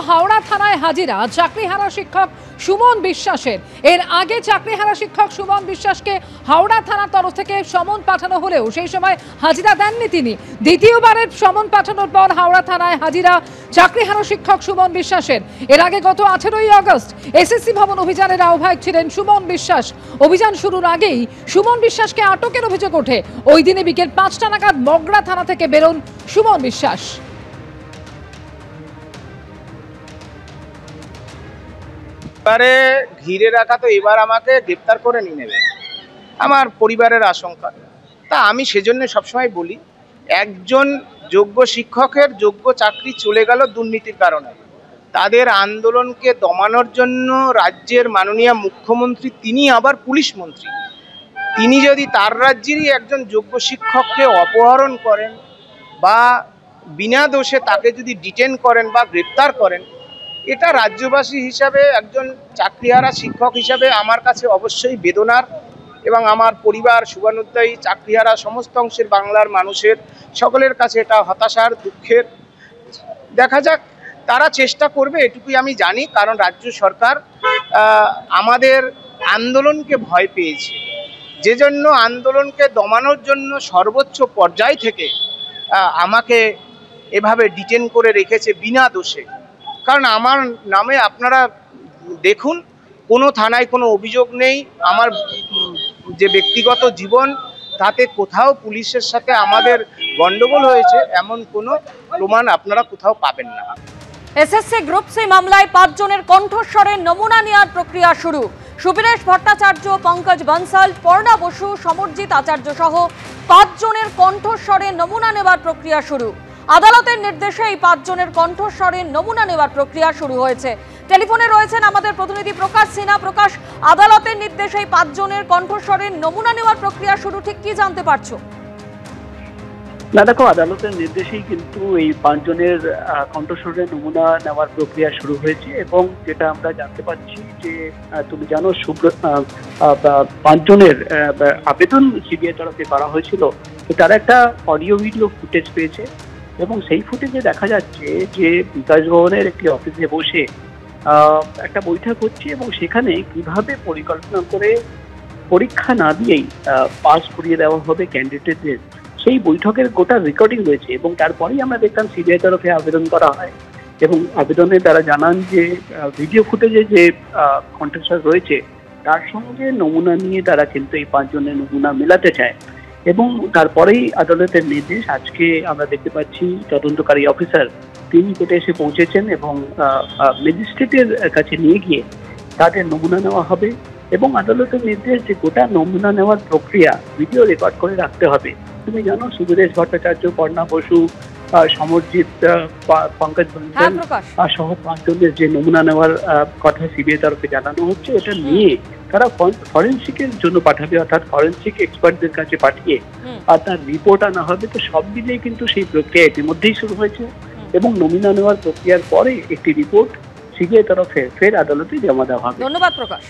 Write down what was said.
হাওড়া থানায় হাজিরা চাকরিহারা শিক্ষক সুমন বিশ্বাসের। এর আগে চাকরিহারা শিক্ষক সুমন বিশ্বাসকে হাওড়া থানার তরফ থেকে সমন পাঠানো হলেও সেই সময় হাজিরা দেননি তিনি। দ্বিতীয়বারের সমন পাঠানোর পর হাওড়া থানায় হাজিরা চাকরিহারা শিক্ষক সুমন বিশ্বাসের। এর আগে গত 18ই আগস্ট এসএসসি ভবন অভিযানের আহ্বায়ক ছিলেন সুমন বিশ্বাস। অভিযান শুরুর আগেই সুমন বিশ্বাসকে আটকের অভিযোগ ওঠে। ওই দিনে বিকেল 5টা নাগাদ মগরা থানা থেকে বেরোন সুমন বিশ্বাস। এবারে ঘিরে রাখা তো এবার আমাকে গ্রেপ্তার করে নিয়ে নেবে আমার পরিবারের আশঙ্কা। তা আমি সেজন্য সবসময় বলি, একজন যোগ্য শিক্ষকের যোগ্য চাকরি চলে গেল দুর্নীতির কারণে। তাদের আন্দোলনকে দমানোর জন্য রাজ্যের মাননীয় মুখ্যমন্ত্রী, তিনি আবার পুলিশ মন্ত্রী, তিনি যদি তার রাজ্যেরই একজন যোগ্য শিক্ষককে অপহরণ করেন বা বিনা দোষে তাকে যদি ডিটেন করেন বা গ্রেপ্তার করেন, এটা রাজ্যবাসী হিসাবে, একজন চাকরিহারা শিক্ষক হিসাবে আমার কাছে অবশ্যই বেদনার। এবং আমার পরিবার, শুভানুধ্যায়ী, চাকরিহারা সমস্ত অংশের বাংলার মানুষের সকলের কাছে এটা হতাশার, দুঃখের। দেখা যাক, তারা চেষ্টা করবে এটুকুই আমি জানি, কারণ রাজ্য সরকার আমাদের আন্দোলনকে ভয় পেয়েছে, যে জন্য আন্দোলনকে দমানোর জন্য সর্বোচ্চ পর্যায় থেকে আমাকে এভাবে ডিটেন করে রেখেছে বিনা দোষে। কারণ আমার নামে আপনারা দেখুন, কোনো থানায় কোনো অভিযোগ নেই। আমার যে ব্যক্তিগত জীবন, তাতে কোথাও পুলিশের সাথে আমাদের গন্ডগোল হয়েছে এমন কোনো প্রমাণ আপনারা কোথাও পাবেন না। এসএসসি গ্রুপ সি মামলায় 5 জনের কণ্ঠস্বরের নমুনা নেওয়ার প্রক্রিয়া শুরু। সুবীরেশ ভট্টাচার্য, পঙ্কজ বনসাল, পর্ণা বসু, সমরজিৎ আচার্য সহ 5 জনের কণ্ঠস্বরের নমুনা নেওয়ার প্রক্রিয়া শুরু। আদালতের নির্দেশে এই 5 জনের কণ্ঠস্বরের নমুনা নেওয়ার প্রক্রিয়া শুরু হয়েছে। টেলিফোনে রয়েছেন আমাদের প্রতিনিধি প্রকাশ সিনহা। প্রকাশ, আদালতের নির্দেশে এই 5 জনের কণ্ঠস্বরের নমুনা নেওয়ার প্রক্রিয়া শুরু, ঠিক কি জানতে পারছো? না দেখো, আদালতের নির্দেশেই কিন্তু এই 5 জনের কণ্ঠস্বরের নমুনা নেওয়ার প্রক্রিয়া শুরু হয়েছে। এবং যেটা আমরা জানতে পারছি যে তুমি জানো, 5 জনের আবেদন সিবিআই তরফে করা হয়েছিল। তো তারা একটা অডিও ভিডিও ফুটেজ পেয়েছে এবং সেই ফুটেজে দেখা যাচ্ছে যে বিকাশ ভবনের একটি অফিসে বসে একটা বৈঠক হচ্ছে এবং সেখানে কিভাবে পরিকল্পনা করে পরীক্ষা না দিয়েই পাস করিয়ে দেওয়া হবে ক্যান্ডিডেটদের, সেই বৈঠকের গোটা রেকর্ডিং রয়েছে। এবং তারপরেই আমরা দেখলাম সিবিআই তরফে আবেদন করা হয় এবং আবেদনে তারা জানান যে ভিডিও ফুটেজে যে কণ্ঠস্বর রয়েছে তার সঙ্গে নমুনা নিয়ে তারা কিন্তু এই 5 জনের নমুনা মেলাতে চায়। এবং তারপরেই আদালতের নির্দেশ, আজকে আমরা দেখতে পাচ্ছি তদন্তকারী অফিসার তিনি কোর্টে এসে পৌঁছেছেন এবং ম্যাজিস্ট্রেটের কাছে নিয়ে গিয়ে তাদের নমুনা নেওয়া হবে। এবং আদালতের নির্দেশ যে গোটা নমুনা নেওয়ার প্রক্রিয়া ভিডিও রেকর্ড করে রাখতে হবে। তুমি জানো, সুবীরেশ ভট্টাচার্য, পর্ণা বসু, সমরজিৎ, পঙ্কজ বনসাল সহ 5 জনের যে নমুনা নেওয়ার কথা সিবিআই তরফে জানানো হচ্ছে, এটা নিয়ে তারা ফরেন্সিকের জন্য পাঠাবে, অর্থাৎ ফরেন্সিক এক্সপার্টদের কাছে পাঠিয়ে আর তার রিপোর্ট আনা হবে। তো সব মিলিয়ে কিন্তু সেই প্রক্রিয়া ইতিমধ্যেই শুরু হয়েছে এবং নমুনা নেওয়ার প্রক্রিয়ার পরে একটি রিপোর্ট সিবিআই তরফে ফের আদালতে জমা দেওয়া হবে। ধন্যবাদ প্রকাশ।